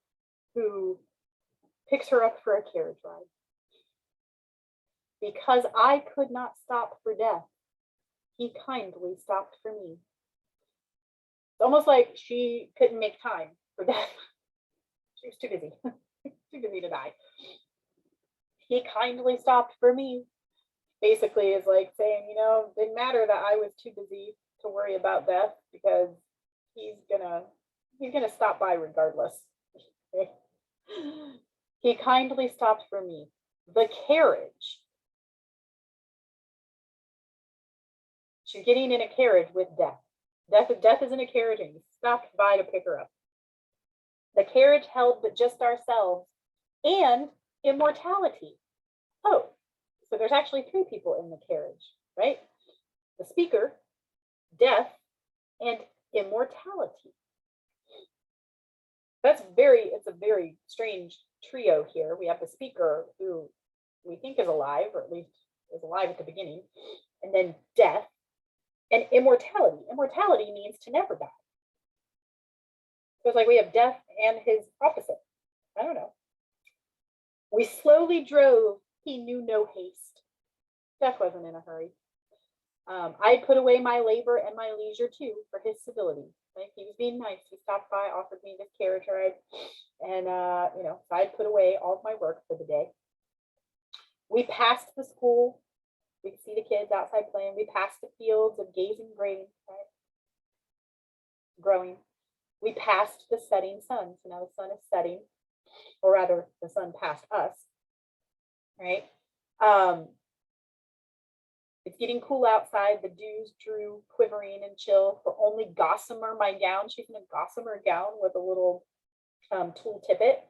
who picks her up for a carriage ride. Because I could not stop for death, he kindly stopped for me. It's almost like she couldn't make time for death. She was too busy, too busy to die. He kindly stopped for me. Basically is like saying, didn't matter that I was too busy to worry about death because he's gonna stop by regardless. He kindly stopped for me. The carriage. She's getting in a carriage with death. Death is in a carriage and he stopped by to pick her up. The carriage held but just ourselves and immortality. Oh, so there's actually three people in the carriage, right? The speaker, death, and immortality. It's a very strange trio here. We have the speaker who we think is alive, or at least was alive at the beginning, and then death and immortality. Immortality means to never die. So it's like we have death and his opposite. I don't know. We slowly drove. He knew no haste. Death wasn't in a hurry. I put away my labor and my leisure too for his civility. Like he was being nice. He stopped by, offered me this carriage ride, and so I'd put away all of my work for the day. We passed the school. We could see the kids outside playing. We passed the fields of gazing grain, right? Growing. We passed the setting sun. So now the sun is setting, or rather, the sun passed us, right? It's getting cool outside. The dews drew quivering and chill. For only gossamer my gown. She's in a gossamer gown with a little tulle tippet.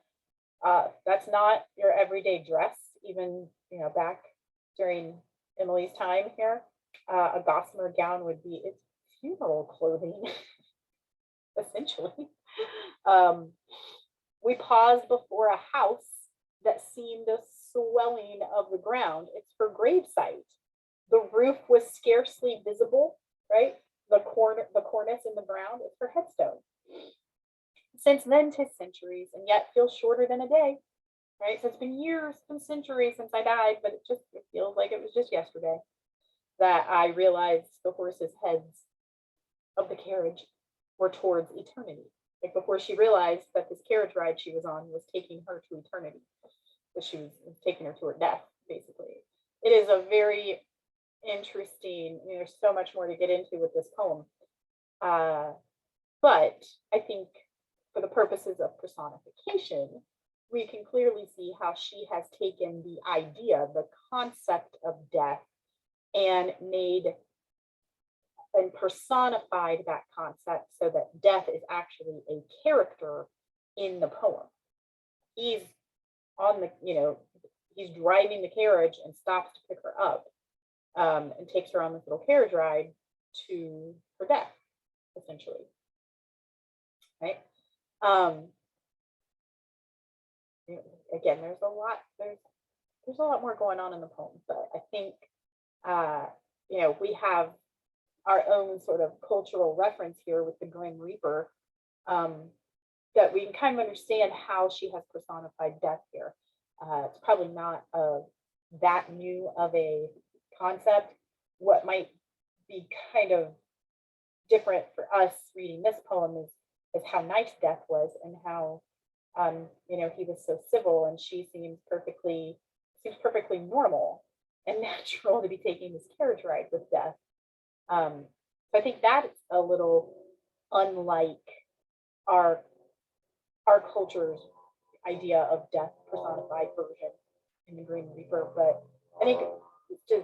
That's not your everyday dress, even back during Emily's time here. A gossamer gown would be its funeral clothing, essentially. We paused before a house that seemed a swelling of the ground. It's her gravesite. The roof was scarcely visible, right? The cornice in the ground is her headstone. Since then, 'tis centuries, and yet feels shorter than a day, right? So it's been years, it's been centuries since I died, but it feels like it was just yesterday that I realized the horses' heads of the carriage were towards eternity. Like before she realized that this carriage ride she was on was taking her to eternity, that she was taking her to her death, basically. It is a very interesting, there's so much more to get into with this poem. But I think for the purposes of personification, we can clearly see how she has taken the idea, the concept of death, and made and personified that concept so that death is actually a character in the poem. He's on the, he's driving the carriage and stops to pick her up, and takes her on this little carriage ride to her death, essentially. Right? Again, there's a lot more going on in the poem, but I think we have our own sort of cultural reference here with the Grim Reaper, that we can kind of understand how she has personified death here. It's probably not that new of a concept. What might be kind of different for us reading this poem is how nice death was, and how he was so civil, and she seems perfectly normal and natural to be taking this carriage ride with death. So I think that's a little unlike our culture's idea of death personified version in the Green Reaper. But I think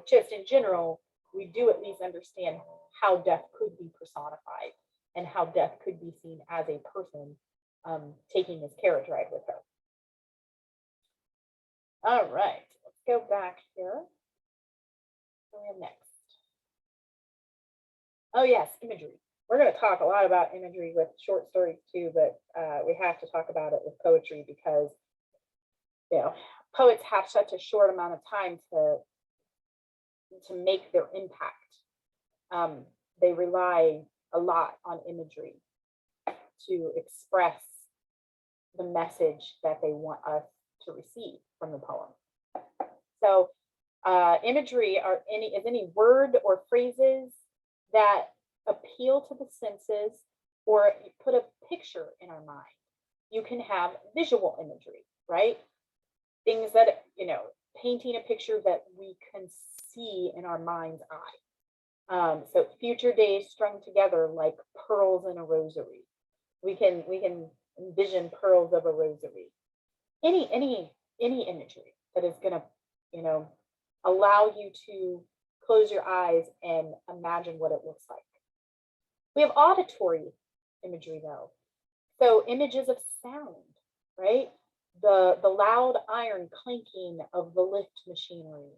just in general, we do at least understand how death could be personified and how death could be seen as a person taking this carriage ride with her. All right, let's go back here. What do we have next? Oh yes, imagery. We're going to talk a lot about imagery with short stories too, but we have to talk about it with poetry because poets have such a short amount of time to make their impact. They rely a lot on imagery to express the message that they want us to receive from the poem. So imagery is any word or phrases that appeal to the senses or put a picture in our mind. You can have visual imagery, right? Things that, painting a picture that we can see in our mind's eye. So future days strung together like pearls in a rosary. We can envision pearls of a rosary. Any imagery that is going to, you know, allow you to close your eyes and imagine what it looks like. We have auditory imagery though. So images of sound, right? The loud iron clinking of the lift machinery.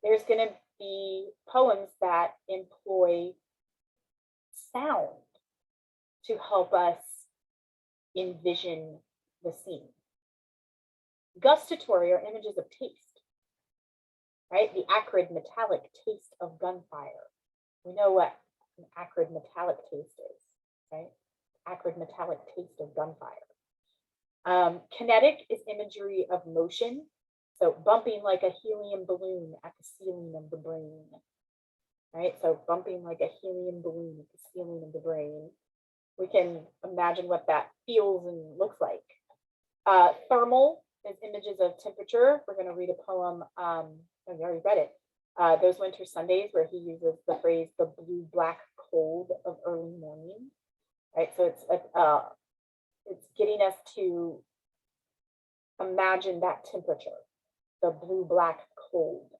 There's going to be poems that employ sound to help us envision the scene. Gustatory are images of taste, right? The acrid metallic taste of gunfire. We know what an acrid metallic taste is, right? Acrid metallic taste of gunfire. Kinetic is imagery of motion. So bumping like a helium balloon at the ceiling of the brain, right? So bumping like a helium balloon at the ceiling of the brain. We can imagine what that feels and looks like. Thermal is images of temperature. We're going to read a poem. I've already read it. Those Winter Sundays, where he uses the phrase "the blue black cold of early morning." Right. So it's getting us to imagine that temperature, the blue black cold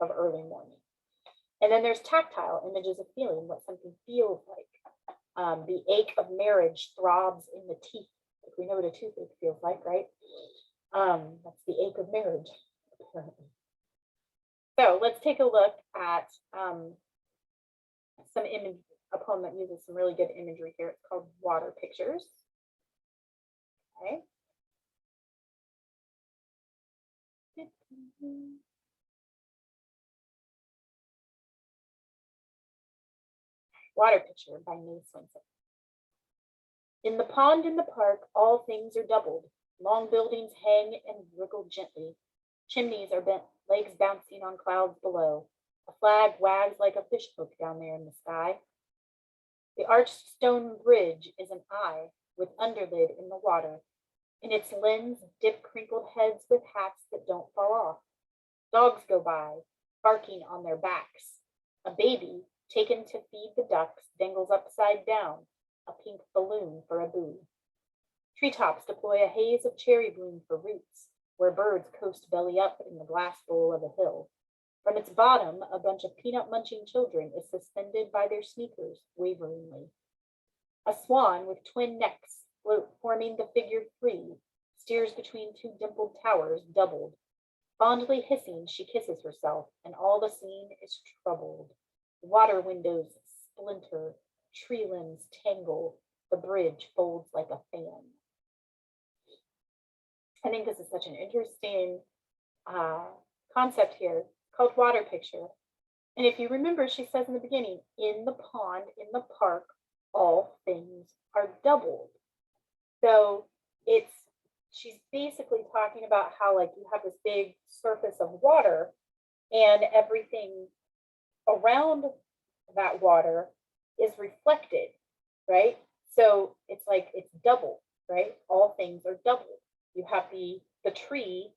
of early morning. And then there's tactile images of feeling, what something feels like. The ache of marriage throbs in the teeth. If we know what a toothache feels like, right? That's the ache of marriage, apparently. So let's take a look at some image, a poem that uses some really good imagery here. It's called Water Pictures. Okay. Water Picture by May Swenson. In the pond in the park, all things are doubled. Long buildings hang and wriggle gently. Chimneys are bent, legs bouncing on clouds below. A flag wags like a fish hook down there in the sky. The arched stone bridge is an eye with underlid in the water. In its lens, dip crinkled heads with hats that don't fall off. Dogs go by, barking on their backs. A baby, taken to feed the ducks, dangles upside down, a pink balloon for a boo. Treetops deploy a haze of cherry bloom for roots, where birds coast belly up in the glass bowl of a hill. From its bottom, a bunch of peanut-munching children is suspended by their sneakers, waveringly. A swan with twin necks, forming the figure 3, steers between two dimpled towers, doubled. Fondly hissing, she kisses herself, and all the scene is troubled. Water windows splinter, tree limbs tangle, the bridge folds like a fan. I think this is such an interesting concept here called water picture. And if you remember, she says in the beginning, in the pond, in the park, all things are doubled. So she's basically talking about how like you have this big surface of water and everything around that water is reflected, right? So it's like it's double, right? All things are doubled. You have the tree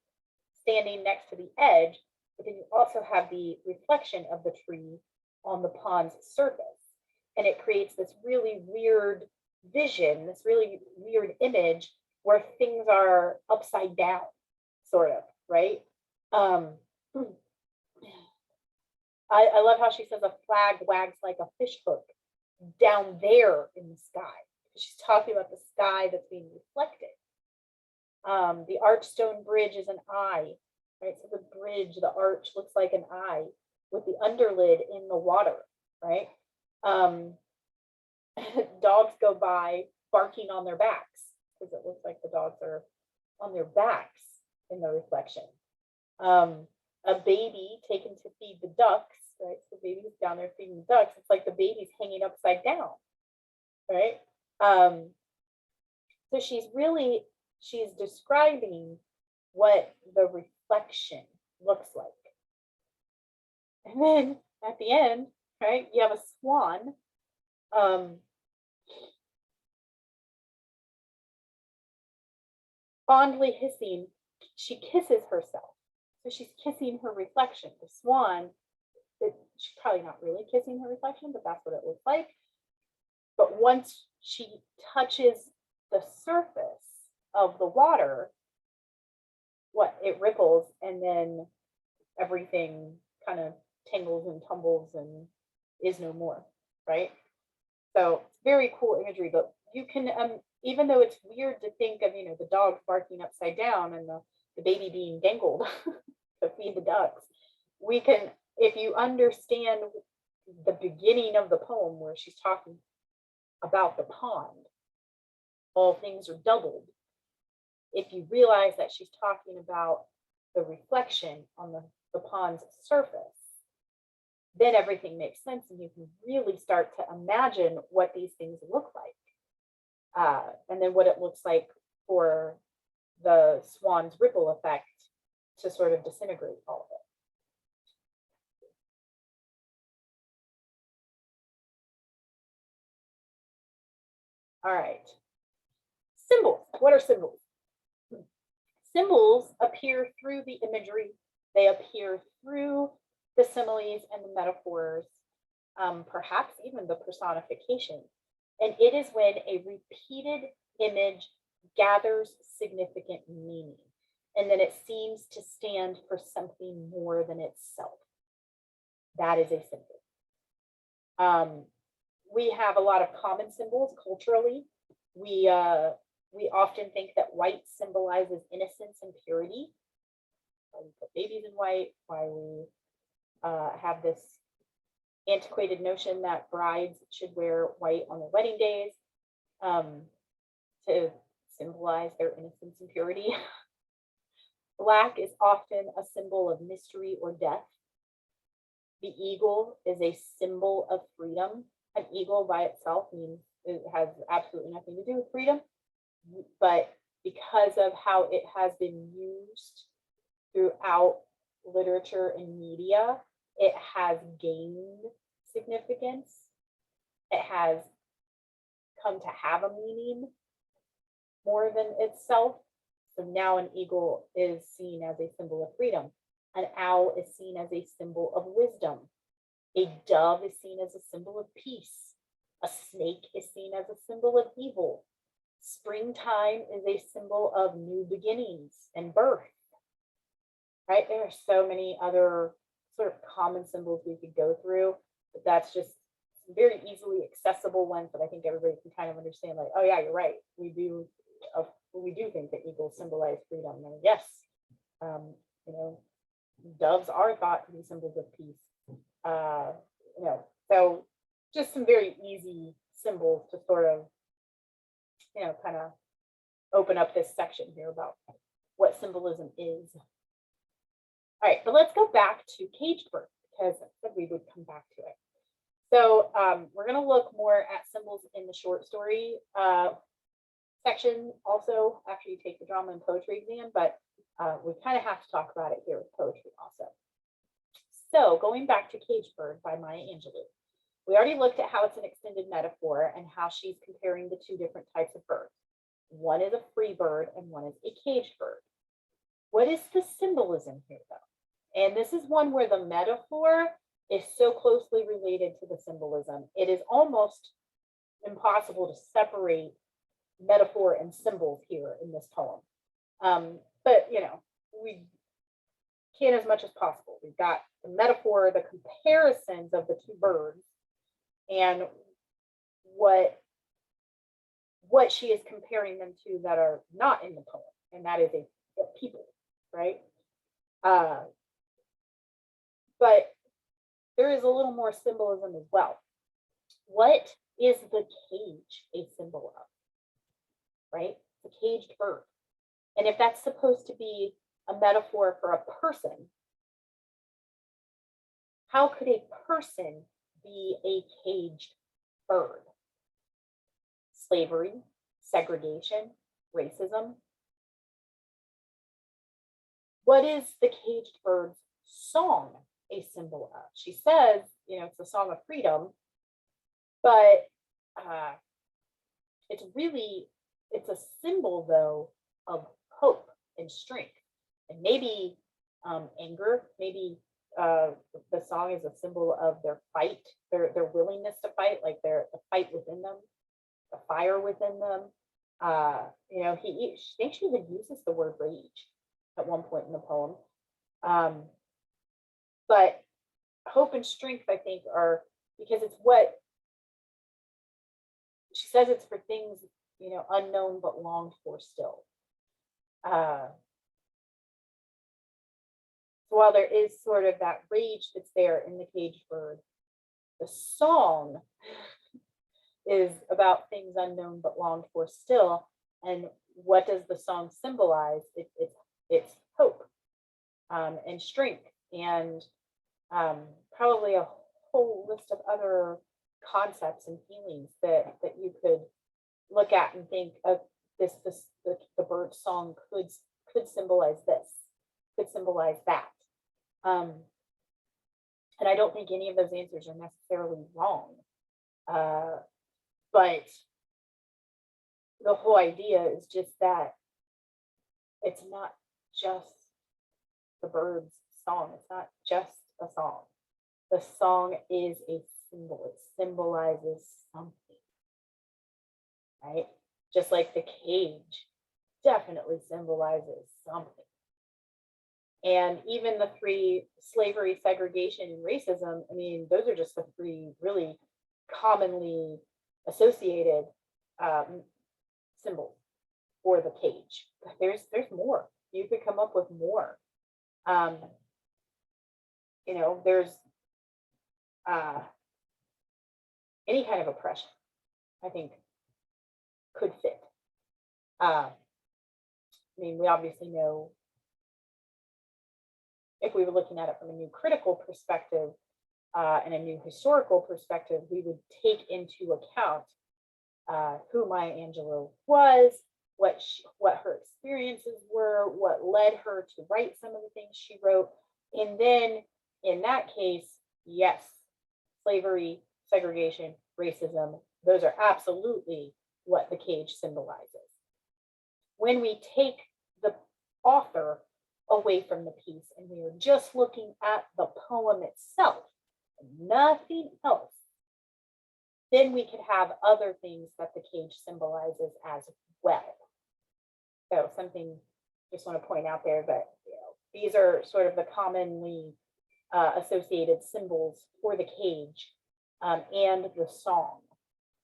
standing next to the edge, but then you also have the reflection of the tree on the pond's surface. And it creates this really weird vision, this really weird image where things are upside down, sort of, right? I love how she says a flag wags like a fish hook down there in the sky. She's talking about the sky that's being reflected. The archstone bridge is an eye, right? So the bridge, the arch looks like an eye with the underlid in the water, right? Dogs go by barking on their backs because it looks like the dogs are on their backs in the reflection. A baby taken to feed the ducks, right? So the baby's down there feeding the ducks. It's like the baby's hanging upside down, right? So she's describing what the reflection looks like. And then at the end, right, you have a swan. Fondly hissing, she kisses herself. So she's kissing her reflection. The swan, she's probably not really kissing her reflection, but that's what it looks like. But once she touches the surface of the water, it ripples, and then everything kind of tangles and tumbles and is no more, right? So it's very cool imagery, but you can, even though it's weird to think of, the dog barking upside down and the baby being dangled to feed the ducks, we can, if you understand the beginning of the poem where she's talking about the pond, all things are doubled. If you realize that she's talking about the reflection on the pond's surface, then everything makes sense, and you can really start to imagine what these things look like. And then what it looks like for the swan's ripple effect to sort of disintegrate all of it. All right. Symbols. What are symbols? Symbols appear through the imagery. They appear through the similes and the metaphors, perhaps even the personification. And it is when a repeated image gathers significant meaning, and then it seems to stand for something more than itself. That is a symbol. We have a lot of common symbols culturally. We often think that white symbolizes innocence and purity. Why we put babies in white, why we have this antiquated notion that brides should wear white on their wedding days to symbolize their innocence and purity. Black is often a symbol of mystery or death. The eagle is a symbol of freedom. An eagle by itself means it has absolutely nothing to do with freedom, but because of how it has been used throughout literature and media, it has gained significance. It has come to have a meaning more than itself. So now an eagle is seen as a symbol of freedom. An owl is seen as a symbol of wisdom. A dove is seen as a symbol of peace. A snake is seen as a symbol of evil. Springtime is a symbol of new beginnings and birth. Right? There are so many other sort of common symbols we could go through, but that's just very easily accessible ones that I think everybody can kind of understand. Like, oh yeah, you're right. We do think that eagles symbolize freedom. And yes, doves are thought to be symbols of peace. So just some very easy symbols to sort of, kind of open up this section here about what symbolism is. All right, but let's go back to caged bird, because I said we would come back to it. So we're going to look more at symbols in the short story section also after you take the drama and poetry exam, but we kind of have to talk about it here with poetry also. So going back to Caged Bird by Maya Angelou, we already looked at how it's an extended metaphor and how she's comparing the two different types of birds. One is a free bird and one is a caged bird. What is the symbolism here though? And this is one where the metaphor is so closely related to the symbolism. It is almost impossible to separate metaphor and symbols here in this poem. But we can as much as possible. We've got the metaphor, the comparisons of the two birds, and what she is comparing them to that are not in the poem, and that is a people, right? But there is a little more symbolism as well. What is the cage a symbol of? Right? The caged bird. And if that's supposed to be a metaphor for a person, how could a person be a caged bird? Slavery, segregation, racism. What is the caged bird's song a symbol of? She says, it's a song of freedom, but it's a symbol though of hope and strength, and maybe anger, maybe the song is a symbol of their fight, their willingness to fight, like the fight within them, the fire within them. You know, I think she even uses the word rage at one point in the poem. But hope and strength, I think, are because it's what she says, it's for things, you know, unknown but longed for still. So while there is sort of that rage that's there in the caged bird, the song is about things unknown but longed for still. And what does the song symbolize? It's hope and strength, and probably a whole list of other concepts and feelings that you could look at and think of the bird song could symbolize this, could symbolize that. And I don't think any of those answers are necessarily wrong. But the whole idea is just that it's not just the bird's song. It's not just a song. The song is a symbol. It symbolizes something, right? Just like the cage definitely symbolizes something. And even the three: slavery, segregation, and racism, I mean, those are just the three really commonly associated symbols for the cage. There's more. You could come up with more. You know, there's any kind of oppression, I think, could fit. I mean, we obviously know, if we were looking at it from a new critical perspective and a new historical perspective, we would take into account who Maya Angelou was, what her experiences were, what led her to write some of the things she wrote. And then in that case, yes, slavery, segregation, racism, those are absolutely what the cage symbolizes. When we take the author away from the piece and we are just looking at the poem itself, nothing else, then we could have other things that the cage symbolizes as well. So something just want to point out there that, you know, these are sort of the commonly associated symbols for the cage and the song,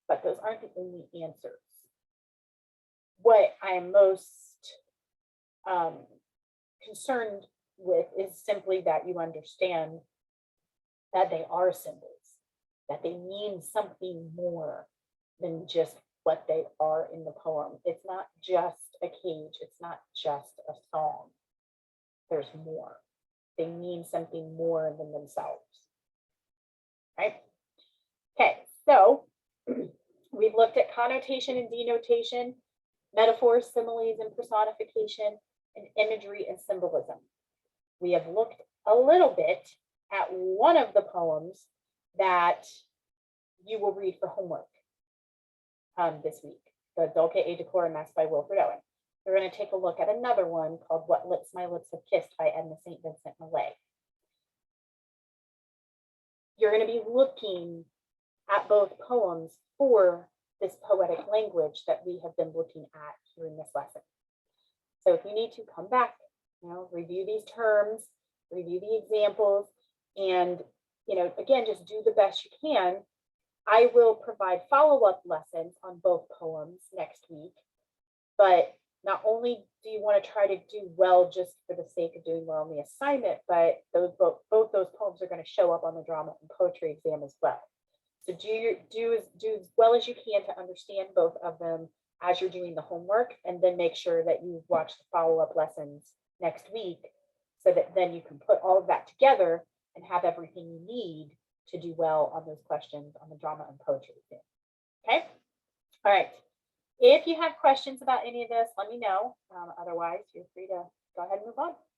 but those aren't the only answers. What I am most concerned with is simply that you understand that they are symbols, that they mean something more than just what they are in the poem. It's not just a cage, it's not just a song. There's more. They mean something more than themselves. Right? Okay, so we've looked at connotation and denotation, metaphors, similes, and personification, and imagery and symbolism. We have looked a little bit at one of the poems that you will read for homework this week, the Dulce et Decorum Mass by Wilfred Owen. We're going to take a look at another one called What Lips My Lips Have Kissed by Edna St. Vincent Millay. You're going to be looking at both poems for this poetic language that we have been looking at here in this lesson. So if you need to, come back, you know, review these terms, review the examples, and, you know, again, just do the best you can. I will provide follow-up lessons on both poems next week, but not only do you want to try to do well just for the sake of doing well on the assignment, but both those poems are going to show up on the drama and poetry exam as well. So do as well as you can to understand both of them as you're doing the homework, and then make sure that you watch the follow-up lessons next week so that then you can put all of that together and have everything you need to do well on those questions on the drama and poetry exam. Okay? All right. If you have questions about any of this, let me know. Otherwise, you're free to go ahead and move on.